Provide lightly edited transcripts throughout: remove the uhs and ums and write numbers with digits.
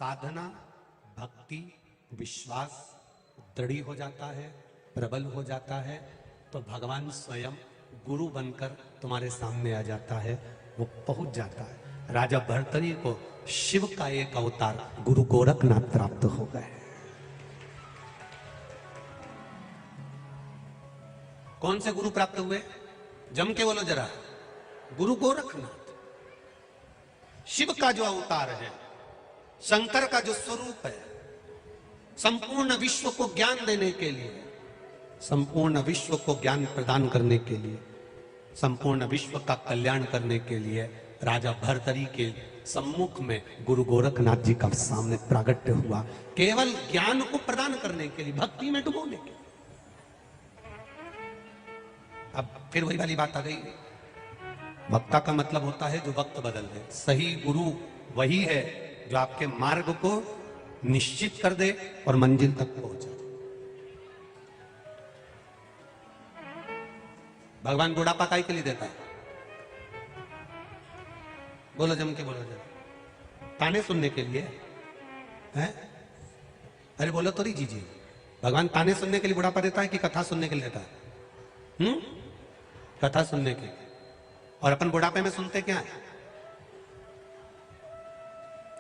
साधना, भक्ति, विश्वास दृढ़ हो जाता है, प्रबल हो जाता है, तो भगवान स्वयं गुरु बनकर तुम्हारे सामने आ जाता है, वो पहुंच जाता है। राजा भर्तरी को शिव का एक अवतार गुरु गोरखनाथ प्राप्त हो गए। कौन से गुरु प्राप्त हुए? जम के बोलो जरा। गुरु गोरखनाथ। शिव का जो अवतार है, शंकर का जो स्वरूप है, संपूर्ण विश्व को ज्ञान देने के लिए, संपूर्ण विश्व को ज्ञान प्रदान करने के लिए, संपूर्ण विश्व का कल्याण करने के लिए राजा भर्तरी के सम्मुख में गुरु गोरखनाथ जी का सामने प्रागट्य हुआ, केवल ज्ञान को प्रदान करने के लिए, भक्ति में डुबोने के लिए। अब फिर वही वाली बात आ गई, वक्ता का मतलब होता है जो वक्त बदल दे। सही गुरु वही है जो आपके मार्ग को निश्चित कर दे और मंजिल तक पहुंचा दे। भगवान बुढ़ापा काहे के लिए देता है? बोलो जम के बोलो जरा। ताने सुनने के लिए है? अरे बोलो तो जी जी। भगवान ताने सुनने के लिए बुढ़ापा देता है कि कथा सुनने के लिए देता है? कथा सुनने के लिए। और अपन बुढ़ापे में सुनते क्या है?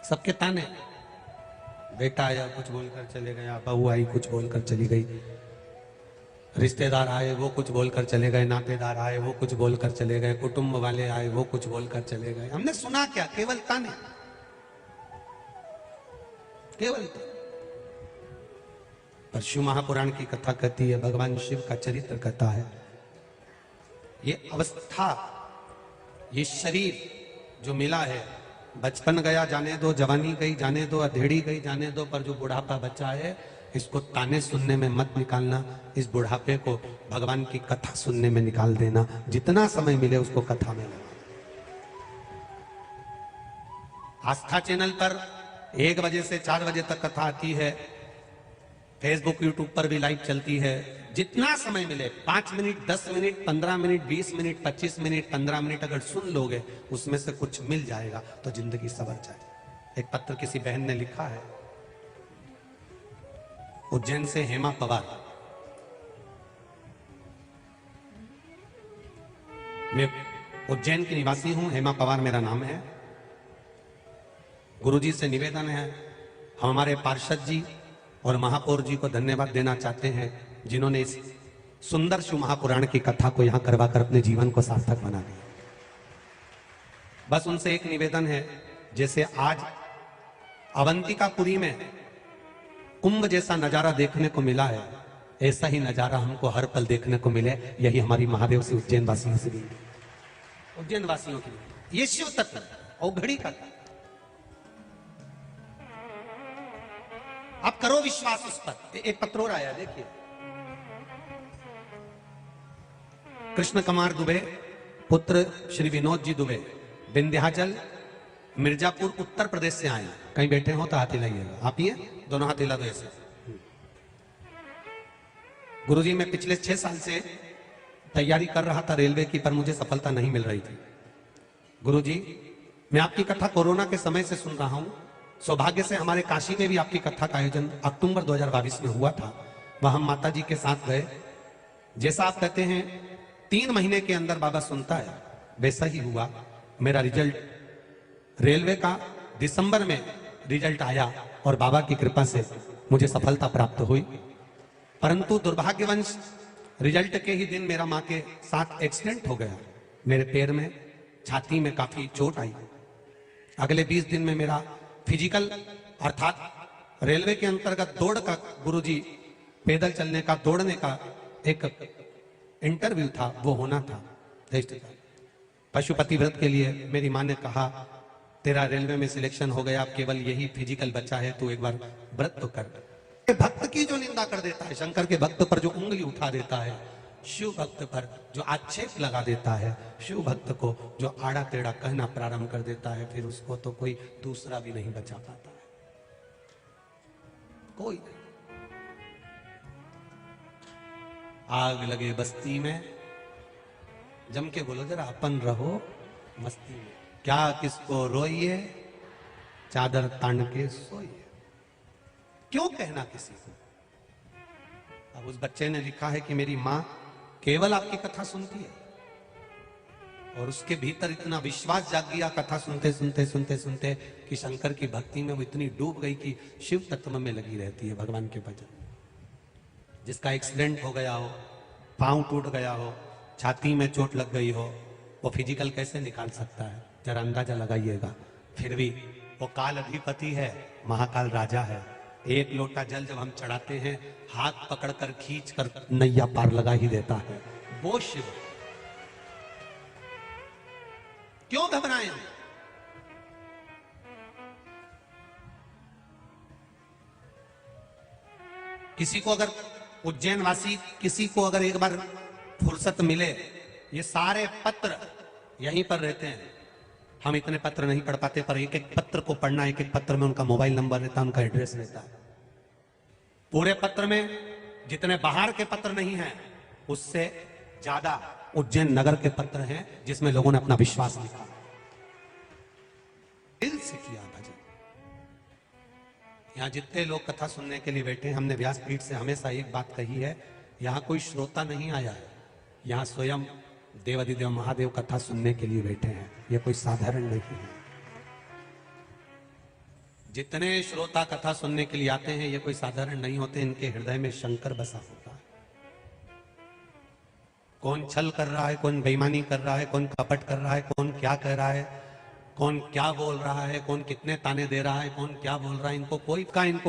सबके ताने। बेटा आया कुछ बोलकर चले गया, बहू आई कुछ बोलकर चली गई, रिश्तेदार आए वो कुछ बोलकर चले गए, नातेदार आए वो कुछ बोलकर चले गए, कुटुंब वाले आए वो कुछ बोलकर चले गए। हमने सुना क्या? केवल ताने, केवल ताने। पर शिव महापुराण की कथा कहती है, भगवान शिव का चरित्र कथा है। ये अवस्था, ये शरीर जो मिला है, बचपन गया जाने दो, जवानी गई जाने दो, अधेड़ी गई जाने दो, पर जो बुढ़ापा बचा है इसको ताने सुनने में मत निकालना। इस बुढ़ापे को भगवान की कथा सुनने में निकाल देना। जितना समय मिले उसको कथा में लगा। आस्था चैनल पर 1 बजे से 4 बजे तक कथा आती है, फेसबुक यूट्यूब पर भी लाइव चलती है। जितना समय मिले, 5 minute, 10 minute, 15 minute, 20 minute, 25 minute, 15 minute अगर सुन लोगे, उसमें से कुछ मिल जाएगा तो जिंदगी सवर जाए। एक पत्र किसी बहन ने लिखा है, उज्जैन से हेमा पवार। मैं उज्जैन की निवासी हूं, हेमा पवार मेरा नाम है। गुरुजी से निवेदन है, हम हमारे पार्षद जी और महापौर जी को धन्यवाद देना चाहते हैं जिन्होंने इस सुंदर शिव महापुराण की कथा को यहां करवाकर अपने जीवन को सार्थक बना दिया। बस उनसे एक निवेदन है, जैसे आज अवंतिकापुरी में कुंभ जैसा नजारा देखने को मिला है, ऐसा ही नजारा हमको हर पल देखने को मिले। यही हमारी महादेव से उज्जैन वासियों से भी, उज्जैन वासियों की ये शिव तत्व औघड़ी का। आप करो विश्वास उस पर। एक पत्र और आया, देखिए। कृष्ण कुमार दुबे, पुत्र श्री विनोद जी दुबे, विंध्याचल मिर्जापुर उत्तर प्रदेश से आए। कहीं बैठे हो तो हाथ हिलाइएगा। आप ही हैं? दोनों हाथ हिला दो ऐसे। गुरुजी, मैं पिछले 6 साल से तैयारी कर रहा था रेलवे की, पर मुझे सफलता नहीं मिल रही थी। गुरुजी, मैं आपकी कथा कोरोना के समय से सुन रहा हूं। सौभाग्य से हमारे काशी में भी आपकी कथा का आयोजन अक्टूबर 2022 में हुआ था। वह हम माता जी के साथ गए। जैसा आप कहते हैं 3 महीने के अंदर बाबा सुनता है, वैसा ही हुआ। मेरा रिजल्ट रेलवे का दिसंबर में रिजल्ट आया और बाबा की कृपा से मुझे सफलता प्राप्त हुई। परंतु दुर्भाग्यवश रिजल्ट के ही दिन मेरा मां के साथ एक्सीडेंट हो गया। मेरे पैर में, छाती में काफी चोट आई। अगले 20 दिन में मेरा फिजिकल अर्थात रेलवे के अंतर्गत दौड़ का, गुरुजी पैदल चलने का, दौड़ने का एक इंटरव्यू था, वो होना था। पशुपति व्रत के लिए मेरी मां ने कहा, तेरा रेलवे में सिलेक्शन हो गया, अब केवल यही फिजिकल बचा है, तू एक बार व्रत तो कर। भक्त की जो निंदा कर देता है, शंकर के भक्त पर जो उंगली उठा देता है, शिव भक्त पर जो आक्षेप लगा देता है, शिव भक्त को जो आड़ा टेढ़ा कहना प्रारंभ कर देता है, फिर उसको तो कोई दूसरा भी नहीं बचा पाता है, कोई नहीं। आग लगे बस्ती में, जम के बोलो जरा, अपन रहो मस्ती में। क्या किसको रोइए, चादर तान के सोइए। क्यों कहना किसी को? अब उस बच्चे ने लिखा है कि मेरी मां केवल आपकी कथा सुनती है, और उसके भीतर इतना विश्वास जाग गया कथा सुनते सुनते सुनते सुनते कि शंकर की भक्ति में वो इतनी डूब गई कि शिव तत्व में लगी रहती है, भगवान के भजन। जिसका एक्सीडेंट हो गया हो, पांव टूट गया हो, छाती में चोट लग गई हो, वो फिजिकल कैसे निकाल सकता है? जरा अंदाजा लगाइएगा। फिर भी वो काल अधिपति है, महाकाल राजा है। एक लोटा जल जब हम चढ़ाते हैं, हाथ पकड़कर खींच कर नैया पार लगा ही देता है, वो शिव। क्यों घबराए हम? किसी को अगर उज्जैन वासी किसी को अगर एक बार फुर्सत मिले, ये सारे पत्र यहीं पर रहते हैं। हम इतने पत्र नहीं पढ़ पाते, पर एक एक पत्र को पढ़ना, एक एक पत्र में उनका मोबाइल नंबर रहता है, उनका एड्रेस रहता है। पूरे पत्र में जितने बाहर के पत्र नहीं हैं, उससे ज्यादा उज्जैन नगर के पत्र हैं जिसमें लोगों ने अपना विश्वास लिखा, दिल से किया भजन। यहां जितने लोग कथा सुनने के लिए बैठे हैं, हमने व्यासपीठ से हमेशा एक बात कही है, यहां कोई श्रोता नहीं आया है, यहां स्वयं देवाधिदेव महादेव कथा सुनने के लिए बैठे हैं। यह कोई साधारण नहीं है। जितने श्रोता कथा सुनने के लिए आते हैं, ये कोई साधारण नहीं होते, इनके हृदय में शंकर बसा होता है। कौन छल कर रहा है, कौन बेईमानी कर रहा है, कौन कपट कर रहा है, कौन क्या कह रहा है, कौन क्या बोल रहा है, कौन कितने ताने दे रहा है, कौन क्या बोल रहा है, इनको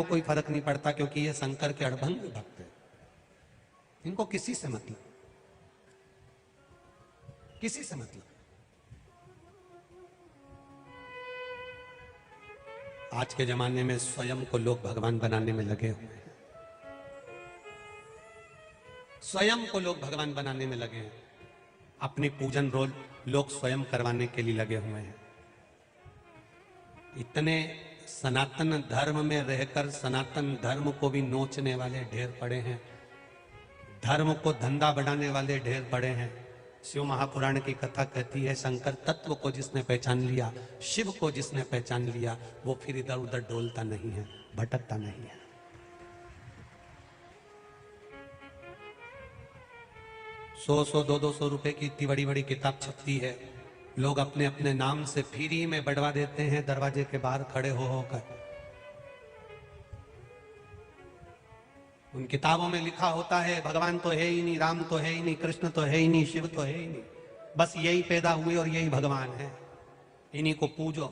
कोई फर्क नहीं पड़ता, क्योंकि ये शंकर के अड़भंग भक्त है। इनको किसी से मतलब, किसी से मतलब। आज के जमाने में स्वयं को लोग भगवान बनाने में लगे हुए हैं, स्वयं को लोग भगवान बनाने में लगे हैं। अपनी पूजन रोल लोग स्वयं करवाने के लिए लगे हुए हैं। इतने सनातन धर्म में रहकर सनातन धर्म को भी नोचने वाले ढेर पड़े हैं, धर्म को धंधा बढ़ाने वाले ढेर पड़े हैं। शिव महापुराण की कथा कहती है, शंकर तत्व को जिसने पहचान लिया, शिव को जिसने पहचान लिया, वो फिर इधर उधर डोलता नहीं है, भटकता नहीं है। 100-100, 200-200 रुपए की इतनी बड़ी बड़ी किताब छपती है, लोग अपने अपने नाम से फ्री में बढ़वा देते हैं, दरवाजे के बाहर खड़े हो होकर। उन किताबों में लिखा होता है, भगवान तो है ही नहीं, राम तो है ही नहीं, कृष्ण तो है ही नहीं, शिव तो है ही नहीं, बस यही पैदा हुए और यही भगवान है, इन्हीं को पूजो,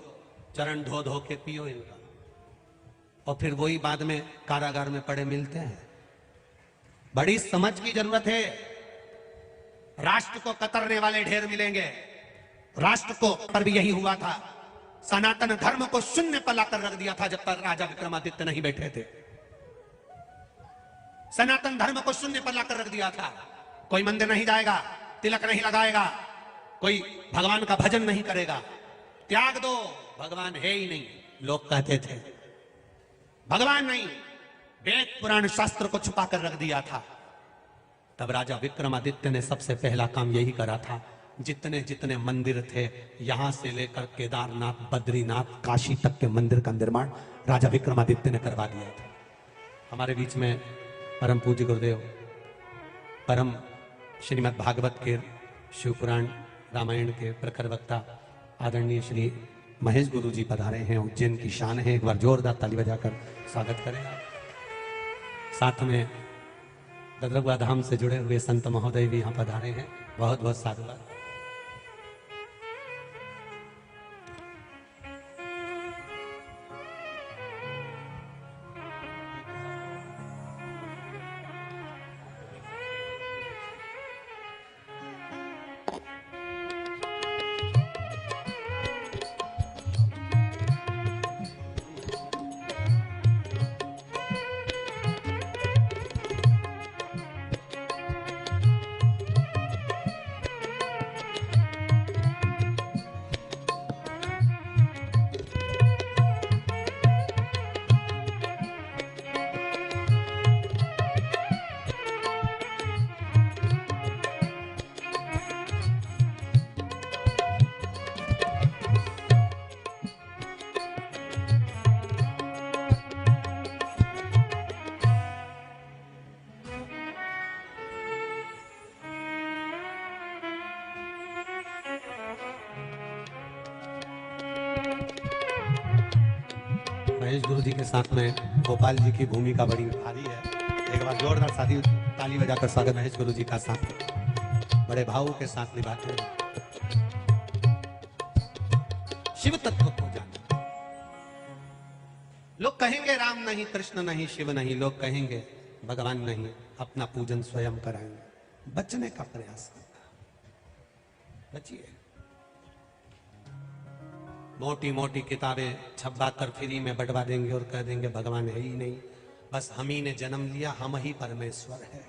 चरण धो धो के पियो इनका। और फिर वही बाद में कारागार में पड़े मिलते हैं। बड़ी समझ की जरूरत है। राष्ट्र को कतरने वाले ढेर मिलेंगे, राष्ट्र को पर भी यही हुआ था। सनातन धर्म को शून्य पर लाकर रख दिया था जब तक राजा विक्रमादित्य नहीं बैठे थे। सनातन धर्म को शून्य पर लाकर रख दिया था। कोई मंदिर नहीं जाएगा, तिलक नहीं लगाएगा, कोई भगवान का भजन नहीं करेगा, त्याग दो, भगवान है ही नहीं, लोग कहते थे। भगवान नहीं, वेद पुराण शास्त्र को छुपा कर रख दिया था। तब राजा विक्रमादित्य ने सबसे पहला काम यही करा था, जितने जितने मंदिर थे, यहां से लेकर केदारनाथ, बद्रीनाथ, काशी तक के मंदिर का निर्माण राजा विक्रमादित्य ने करवा दिया था। हमारे बीच में परम पूज्य गुरुदेव, परम श्रीमद् भागवत के, शिवपुराण रामायण के प्रखर वक्ता आदरणीय श्री महेश गुरु जी पधारे हैं। उज्जैन की शान है, एक बार जोरदार ताली बजाकर स्वागत करें आप। साथ में ददरगुआ धाम से जुड़े हुए संत महोदय भी यहाँ पधारे हैं, बहुत बहुत साधुवाद। महेश गुरु जी के साथ में गोपाल जी की भूमिका बड़ी भारी है। एक बार जोरदार शादी ताली बजाकर स्वागत महेश गुरु जी का साथ बड़े भावों के साथ निभाते हैं। शिव तत्व को जाना। लोग कहेंगे राम नहीं, कृष्ण नहीं, शिव नहीं, लोग कहेंगे भगवान नहीं, अपना पूजन स्वयं कराएंगे। बचने का प्रयास करना, बचिए। मोटी मोटी किताबें छपवा कर फ्री में बंटवा देंगे और कह देंगे भगवान है ही नहीं, बस हम ही ने जन्म लिया, हम ही परमेश्वर है,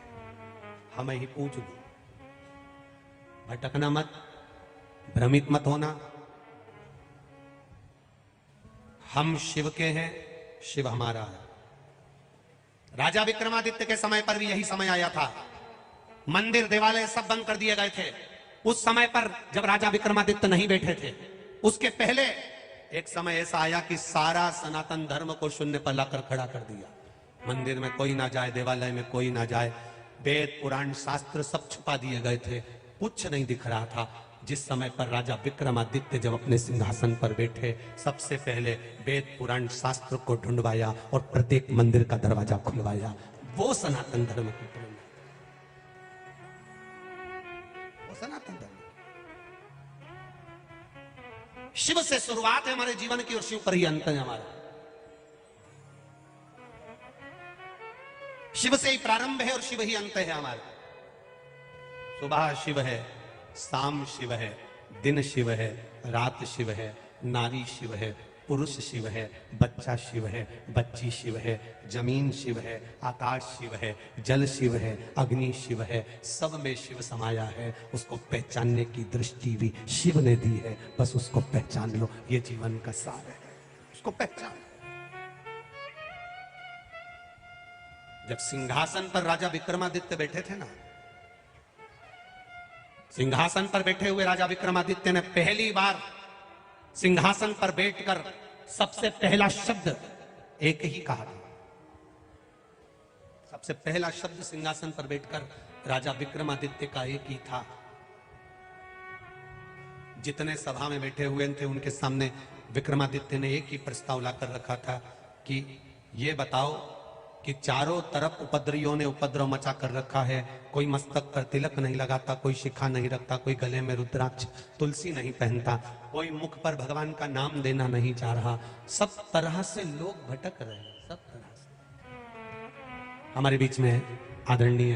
हम ही पूज लो। भटकना मत, भ्रमित मत होना। हम शिव के हैं, शिव हमारा है। राजा विक्रमादित्य के समय पर भी यही समय आया था। मंदिर देवालय सब बंद कर दिए गए थे। उस समय पर जब राजा विक्रमादित्य नहीं बैठे थे, उसके पहले एक समय ऐसा आया कि सारा सनातन धर्म को शून्य पर लाकर खड़ा कर दिया। मंदिर में कोई ना जाए, देवालय में कोई ना जाए, वेद पुराण शास्त्र सब छुपा दिए गए थे, कुछ नहीं दिख रहा था। जिस समय पर राजा विक्रमादित्य जब अपने सिंहासन पर बैठे, सबसे पहले वेद पुराण शास्त्र को ढूंढवाया और प्रत्येक मंदिर का दरवाजा खुलवाया। वो सनातन धर्म की प्रेरणा, वो सनातन धर्म। शिव से शुरुआत है हमारे जीवन की और शिव पर ही अंत है हमारा। शिव से ही प्रारंभ है और शिव ही अंत है हमारा। सुबह शिव है, शाम शिव है, दिन शिव है, रात शिव है, नारी शिव है, पुरुष शिव है, बच्चा शिव है, बच्ची शिव है, जमीन शिव है, आकाश शिव है, जल शिव है, अग्नि शिव है, सब में शिव समाया है। उसको पहचानने की दृष्टि भी शिव ने दी है, बस उसको पहचान लो, ये जीवन का सार है, उसको पहचान। जब सिंहासन पर राजा विक्रमादित्य बैठे थे ना, सिंहासन पर बैठे हुए राजा विक्रमादित्य ने पहली बार सिंहासन पर बैठकर सबसे पहला शब्द एक ही कहा था। सबसे पहला शब्द सिंहासन पर बैठकर राजा विक्रमादित्य का एक ही था। जितने सभा में बैठे हुए थे उनके सामने विक्रमादित्य ने एक ही प्रस्ताव लाकर रखा था कि ये बताओ कि चारों तरफ उपद्रवियों ने उपद्रव मचा कर रखा है। कोई मस्तक पर तिलक नहीं लगाता, कोई शिखा नहीं रखता, कोई गले में रुद्राक्ष तुलसी नहीं पहनता, कोई मुख पर भगवान का नाम देना नहीं चाह रहा। सब तरह से लोग भटक रहे हैं, सब तरह से। हमारे बीच में आदरणीय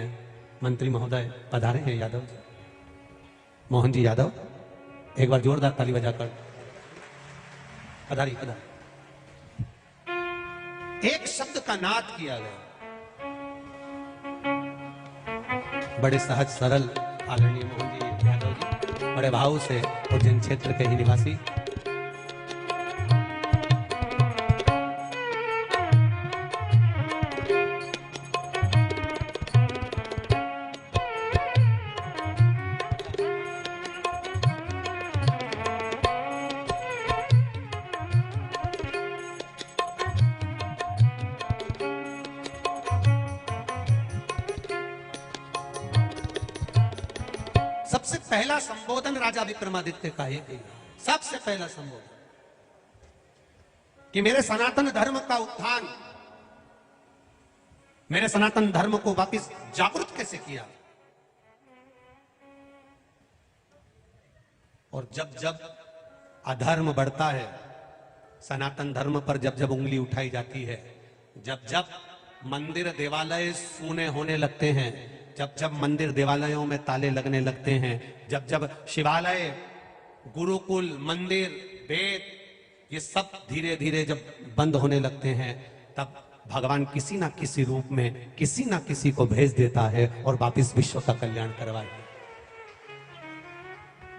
मंत्री महोदय पधारे हैं, यादव जी, मोहन जी यादव, एक बार जोरदार ताली बजाकर पधारी पधारी। एक शब्द का नाद किया गया, बड़े सहज सरल आदरणीय मोहन जी यादव जी, बड़े भाव से उज्जैन क्षेत्र के ही निवासी। सबसे पहला संबोधन राजा विक्रमादित्य का ही सबसे पहला संबोधन कि मेरे सनातन धर्म का उत्थान, मेरे सनातन धर्म को वापस जागृत कैसे किया। और जब जब अधर्म बढ़ता है, सनातन धर्म पर जब जब उंगली उठाई जाती है, जब जब मंदिर देवालय सूने होने लगते हैं, जब जब मंदिर देवालयों में ताले लगने लगते हैं, जब जब शिवालय, गुरुकुल, मंदिर, वेद, ये सब धीरे धीरे जब बंद होने लगते हैं, तब भगवान किसी ना किसी रूप में किसी ना किसी को भेज देता है और वापिस विश्व का कल्याण करवाए।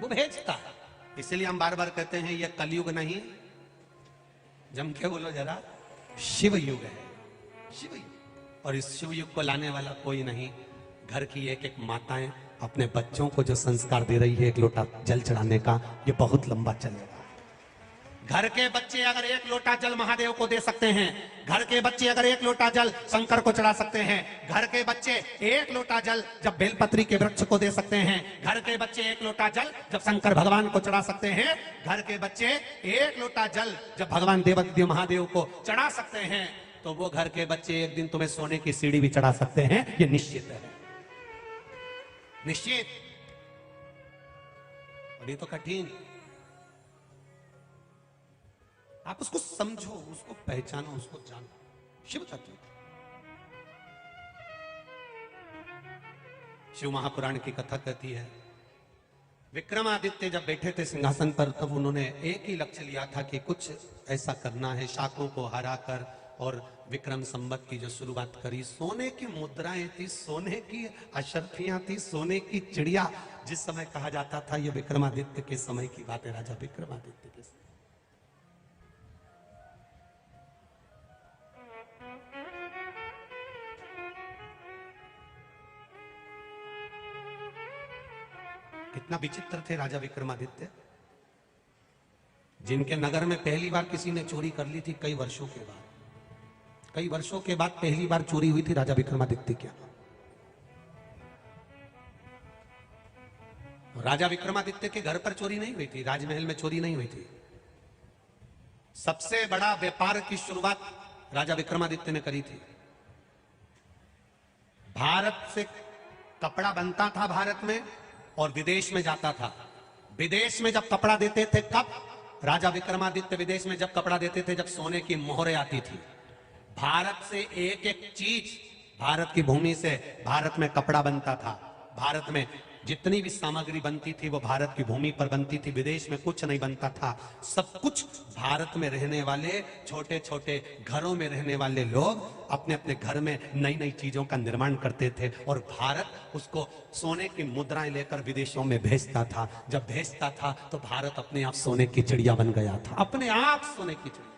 वो भेजता है। इसलिए हम बार बार कहते हैं ये कलयुग नहीं, जम के बोलो जरा, शिव युग है, शिव युग। और इस शिव युग को लाने वाला कोई नहीं, घर की एक एक माताएं अपने बच्चों को जो संस्कार दे रही है एक लोटा जल चढ़ाने का, ये बहुत लंबा चलेगा, घर के बच्चे अगर एक लोटा जल महादेव को दे सकते हैं, घर के बच्चे अगर एक लोटा जल शंकर को चढ़ा सकते हैं, घर के बच्चे एक लोटा जल जब बेलपत्री के वृक्ष को दे सकते हैं, घर के बच्चे एक लोटा जल जब शंकर भगवान को चढ़ा सकते हैं, घर के बच्चे एक लोटा जल जब भगवान देवादिदेव महादेव को चढ़ा सकते हैं, तो वो घर के बच्चे एक दिन तुम्हें सोने की सीढ़ी भी चढ़ा सकते हैं। ये निश्चित है, निश्चित। और ये तो कठिन, आप उसको समझो, उसको पहचानो, उसको जानो। शिव तत्व, शिव महापुराण की कथा कहती है, विक्रमादित्य जब बैठे थे सिंहासन पर, तब उन्होंने एक ही लक्ष्य लिया था कि कुछ ऐसा करना है, शाकों को हराकर, और विक्रम संवत की जो शुरुआत करी, सोने की मुद्राएं थी, सोने की अशर्फियां थी, सोने की चिड़िया। जिस समय कहा जाता था ये विक्रमादित्य के समय की बात है, राजा विक्रमादित्य के समय। कितना विचित्र थे राजा विक्रमादित्य, जिनके नगर में पहली बार किसी ने चोरी कर ली थी कई वर्षों के बाद। कई वर्षों के बाद पहली बार चोरी हुई थी राजा विक्रमादित्य के यहाँ। राजा विक्रमादित्य के घर पर चोरी नहीं हुई थी, राजमहल में चोरी नहीं हुई थी। सबसे बड़ा व्यापार की शुरुआत राजा विक्रमादित्य ने करी थी। भारत से कपड़ा बनता था भारत में, और विदेश में जाता था। विदेश में जब कपड़ा देते थे, कब? राजा विक्रमादित्य विदेश में जब कपड़ा देते थे, जब सोने की मोहरें आती थी। भारत से एक एक चीज, भारत की भूमि से भारत में कपड़ा बनता था। भारत में जितनी भी सामग्री बनती थी वो भारत की भूमि पर बनती थी, विदेश में कुछ नहीं बनता था। सब कुछ भारत में रहने वाले छोटे छोटे घरों में रहने वाले लोग अपने अपने घर में नई नई चीजों का निर्माण करते थे, और भारत उसको सोने की मुद्राएं लेकर विदेशों में भेजता था। जब भेजता था तो भारत अपने आप सोने की चिड़िया बन गया था, अपने आप सोने की चिड़िया।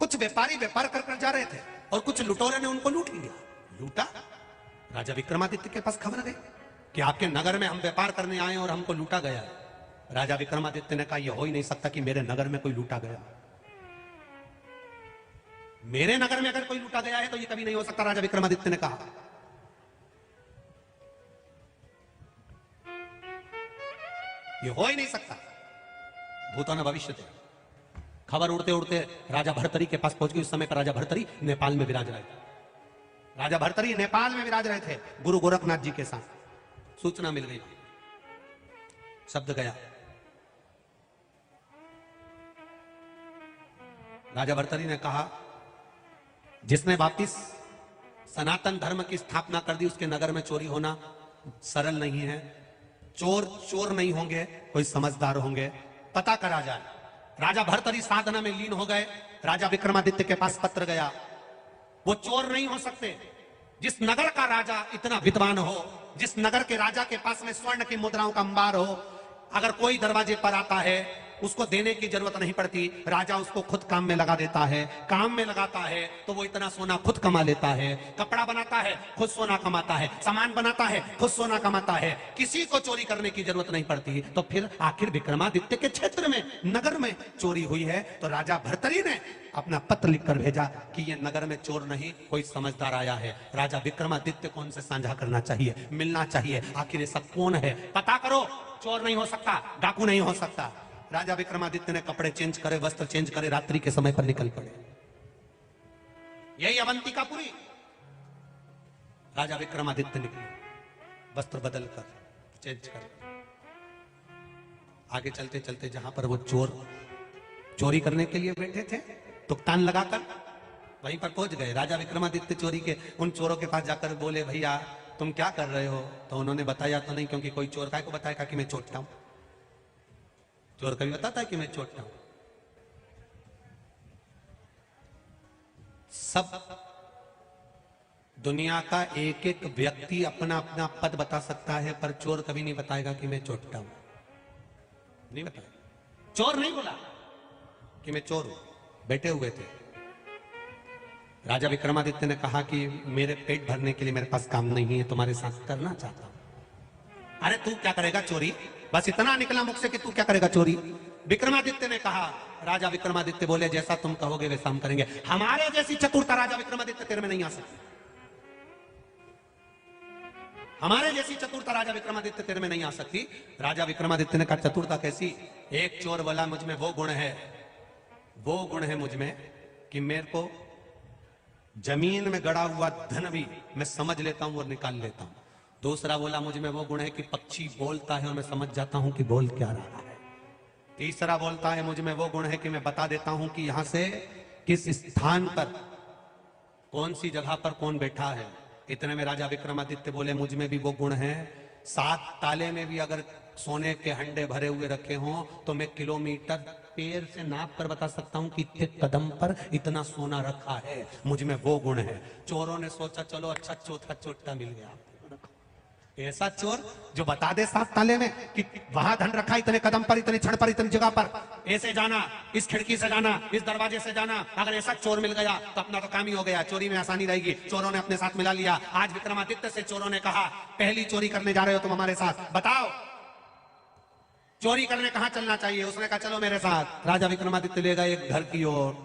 कुछ व्यापारी व्यापार कर कर जा रहे थे, और कुछ लुटेरों ने उनको लूट लिया। लूटा, राजा विक्रमादित्य के पास खबर गई कि आपके नगर में हम व्यापार करने आए और हमको लूटा गया। राजा विक्रमादित्य ने कहा, यह हो ही नहीं सकता कि मेरे नगर में कोई लूटा गया। मेरे नगर में अगर कोई लूटा गया है तो यह कभी नहीं हो सकता, राजा विक्रमादित्य ने कहा। यह हो ही नहीं सकता, भूतो न भविष्यति। खबर उड़ते उड़ते राजा भर्तरी के पास पहुंच गई। उस समय पर राजा भर्तरी नेपाल में विराज रहे थे। राजा भर्तरी नेपाल में विराज रहे थे गुरु गोरखनाथ जी के साथ। सूचना मिल गई, शब्द गया। राजा भर्तरी ने कहा, जिसने वापिस सनातन धर्म की स्थापना कर दी, उसके नगर में चोरी होना सरल नहीं है। चोर चोर नहीं होंगे, कोई समझदार होंगे, पता करा जाए। राजा भर्तरी साधना में लीन हो गए। राजा विक्रमादित्य के पास पत्र गया। वो चोर नहीं हो सकते। जिस नगर का राजा इतना विद्वान हो, जिस नगर के राजा के पास में स्वर्ण की मुद्राओं का अंबार हो, अगर कोई दरवाजे पर आता है उसको देने की जरूरत नहीं पड़ती, राजा उसको खुद काम में लगा देता है। काम में लगाता है तो वो इतना सोना खुद कमा लेता है। कपड़ा बनाता है, खुद सोना कमाता है। सामान बनाता है, खुद सोना कमाता है। किसी को चोरी करने की जरूरत नहीं पड़ती। तो फिर आखिर विक्रमादित्य के क्षेत्र में, नगर में चोरी हुई है, तो राजा भर्तरी ने अपना पत्र लिखकर भेजा कि ये नगर में चोर नहीं, कोई समझदार आया है। राजा विक्रमादित्य को उनसे साझा करना चाहिए, मिलना चाहिए। आखिर ये सब कौन है, पता करो। चोर नहीं हो सकता, डाकू नहीं हो सकता। राजा विक्रमादित्य ने कपड़े चेंज करे, वस्त्र चेंज करे, रात्रि के समय पर निकल पड़े। यही अवंतिकापुरी। राजा विक्रमादित्य निकले, वस्त्र बदलकर, चेंज कर। आगे चलते चलते जहां पर वो चोर चोरी करने के लिए बैठे थे, तुकतान लगाकर वहीं पर पहुंच गए। राजा विक्रमादित्य चोरी के उन चोरों के पास जाकर बोले, भैया तुम क्या कर रहे हो? तो उन्होंने बताया तो नहीं, क्योंकि कोई चोर काय को बताएगा कि मैं चोरता हूं। चोर कभी बताता है कि मैं चोरता हूं? सब दुनिया का एक एक व्यक्ति अपना अपना पद बता सकता है, पर चोर कभी नहीं बताएगा कि मैं चोरता हूं। नहीं बताया। चोर नहीं बोला कि मैं चोर हूं। बैठे हुए थे। राजा विक्रमादित्य ने कहा कि मेरे पेट भरने के लिए मेरे पास काम नहीं है, तुम्हारे साथ करना चाहता हूं। अरे तू क्या करेगा चोरी? बस इतना निकला मुख से कि तू क्या करेगा चोरी? विक्रमादित्य ने कहा, राजा विक्रमादित्य बोले जैसा तुम कहोगे वैसा हम करेंगे। हमारे जैसी चतुरता राजा विक्रमादित्य तेरे में नहीं आ सकती। हमारे जैसी चतुरता राजा विक्रमादित्य तेरे में नहीं आ सकती। राजा विक्रमादित्य ने कहा चतुरता कैसी? एक चोर बोला मुझ में वो गुण है मुझ में कि मेरे को जमीन में गड़ा हुआ धन भी मैं समझ लेता हूं और निकाल लेता हूं। दूसरा बोला मुझ में वो गुण है कि पक्षी बोलता है और मैं समझ जाता हूं कि बोल क्या रहा है। तीसरा बोलता है मुझ में वो गुण है कि मैं बता देता हूं कि यहां से किस स्थान पर कौन सी जगह पर कौन बैठा है। इतने में राजा विक्रमादित्य बोले मुझ में भी वो गुण है, 7 ताले में भी अगर सोने के हंडे भरे हुए रखे हों तो मैं किलोमीटर पैर से नाप कर बता सकता हूं कि इतने कदम पर इतना सोना रखा है। मुझ में वो गुण है। चोरों ने सोचा चलो अच्छा चौथा चोटा मिल गया। ऐसा चोर जो बता दे 7 ताले में कि वहां धन रखा इतने कदम पर, इतने क्षण पर, इतनी जगह पर, ऐसे जाना, इस खिड़की से जाना, इस दरवाजे से जाना। अगर ऐसा चोर मिल गया तो अपना तो काम ही हो गया, चोरी में आसानी रहेगी। चोरों ने अपने साथ मिला लिया। आज विक्रमादित्य से चोरों ने कहा पहली चोरी करने जा रहे हो तुम हमारे साथ, बताओ चोरी करने कहां चलना चाहिए। उसने कहा चलो मेरे साथ। राजा विक्रमादित्य ले गए एक घर की ओर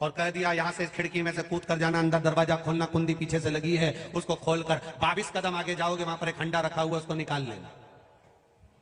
और कह दिया यहां से खिड़की में से कूद कर जाना, अंदर दरवाजा खोलना, कुंडी पीछे से लगी है उसको खोलकर 22 कदम आगे जाओगे, वहां पर एक खंडा रखा हुआ उसको निकाल लेना।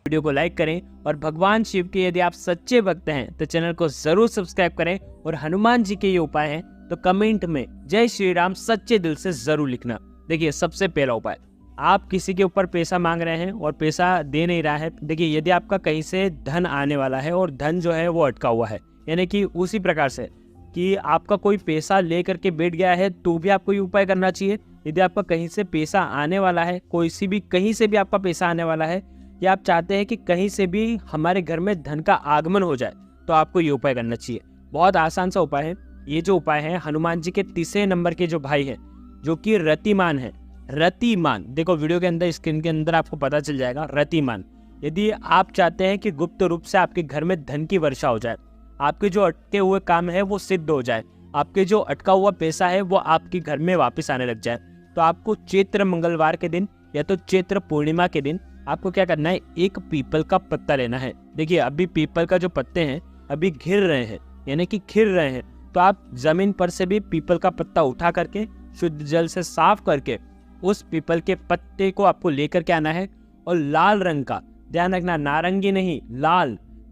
वीडियो को लाइक करें और भगवान शिव के यदि आप सच्चे भक्त हैं तो चैनल को जरूर सब्सक्राइब करें और हनुमान जी के ये उपाय हैं तो कमेंट में जय श्री राम सच्चे दिल से जरूर लिखना। देखिए सबसे पहला उपाय, आप किसी के ऊपर पैसा मांग रहे हैं और पैसा दे नहीं रहा है। देखिए यदि आपका कहीं से धन आने वाला है और धन जो है वो अटका हुआ है, यानी कि उसी प्रकार से कि आपका कोई पैसा ले करके बैठ गया है तो भी आपको ये उपाय करना चाहिए। यदि आपका कहीं से पैसा आने वाला है, कहीं से भी आपका पैसा आने वाला है या आप चाहते हैं कि कहीं से भी हमारे घर में धन का आगमन हो जाए तो आपको ये उपाय करना चाहिए। बहुत आसान सा उपाय है। ये जो उपाय है हनुमान जी के 3 नंबर के जो भाई हैं जो कि रतिमान है। रतिमान देखो वीडियो के अंदर स्क्रीन के अंदर आपको पता चल जाएगा। रतिमान, यदि आप चाहते हैं कि गुप्त रूप से आपके घर में धन की वर्षा हो जाए, आपके जो अटके हुए काम है वो सिद्ध हो जाए, आपके जो अटका हुआ पैसा है वो आपके घर में वापस आने लग जाए, तो आपको चैत्र मंगलवार के दिन या तो चैत्र पूर्णिमा के दिन आपको क्या करना है, एक पीपल का पत्ता लेना है। देखिए अभी पीपल का जो पत्ते हैं अभी घिर रहे हैं, यानी कि खिल रहे हैं, तो आप जमीन पर से भी पीपल का पत्ता उठा करके शुद्ध जल से साफ करके उस पीपल के पत्ते को आपको लेकर के आना है और लाल रंग का, ध्यान रखना नारंगी नहीं,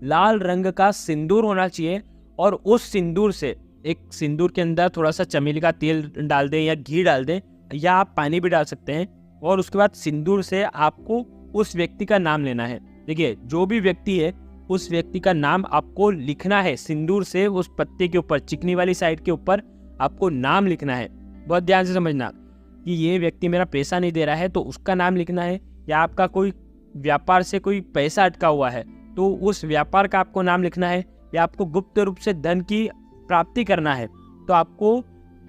लाल रंग का सिंदूर होना चाहिए। और उस सिंदूर से एक सिंदूर के अंदर थोड़ा सा चमेली का तेल डाल दें या घी डाल दें या आप पानी भी डाल सकते हैं। और उसके बाद सिंदूर से आपको उस व्यक्ति का नाम लेना है। देखिए जो भी व्यक्ति है उस व्यक्ति का नाम आपको लिखना है सिंदूर से, उस पत्ते के ऊपर चिकनी वाली साइड के ऊपर आपको नाम लिखना है। बहुत ध्यान से समझना कि ये व्यक्ति मेरा पैसा नहीं दे रहा है तो उसका नाम लिखना है, या आपका कोई व्यापार से कोई पैसा अटका हुआ है तो उस व्यापार का आपको नाम लिखना है, या आपको गुप्त रूप से धन की प्राप्ति करना है तो आपको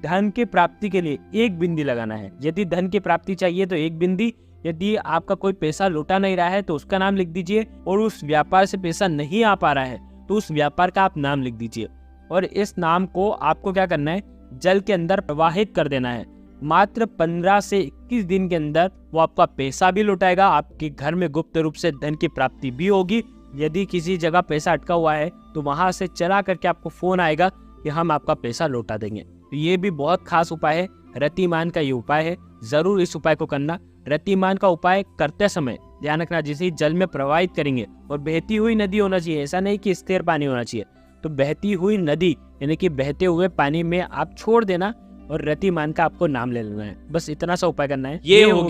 धन की प्राप्ति के लिए 1 बिंदी लगाना है। यदि धन की प्राप्ति चाहिए तो 1 बिंदी, यदि आपका कोई पैसा लौटा नहीं रहा है तो उसका नाम लिख दीजिए, और उस व्यापार से पैसा नहीं आ पा रहा है तो उस व्यापार का आप नाम लिख दीजिए। और इस नाम को आपको क्या करना है, जल के अंदर प्रवाहित कर देना है। मात्र 15 से 21 दिन के अंदर वो आपका पैसा भी लौटाएगा, आपके घर में गुप्त रूप से धन की प्राप्ति भी होगी। यदि किसी जगह पैसा अटका हुआ है तो वहां से चला करके आपको फोन आएगा कि हम आपका पैसा लौटा देंगे। तो ये भी बहुत खास उपाय है, रतिमान का ये उपाय है, जरूर इस उपाय को करना। रतिमान का उपाय करते समय ध्यान रखना जिसे जल में प्रवाहित करेंगे और बहती हुई नदी होना चाहिए, ऐसा नहीं कि स्थिर पानी होना चाहिए। तो बहती हुई नदी यानी कि बहते हुए पानी में आप छोड़ देना और रतिमान का आपको नाम ले लेना है। बस इतना सा उपाय करना है। ये हो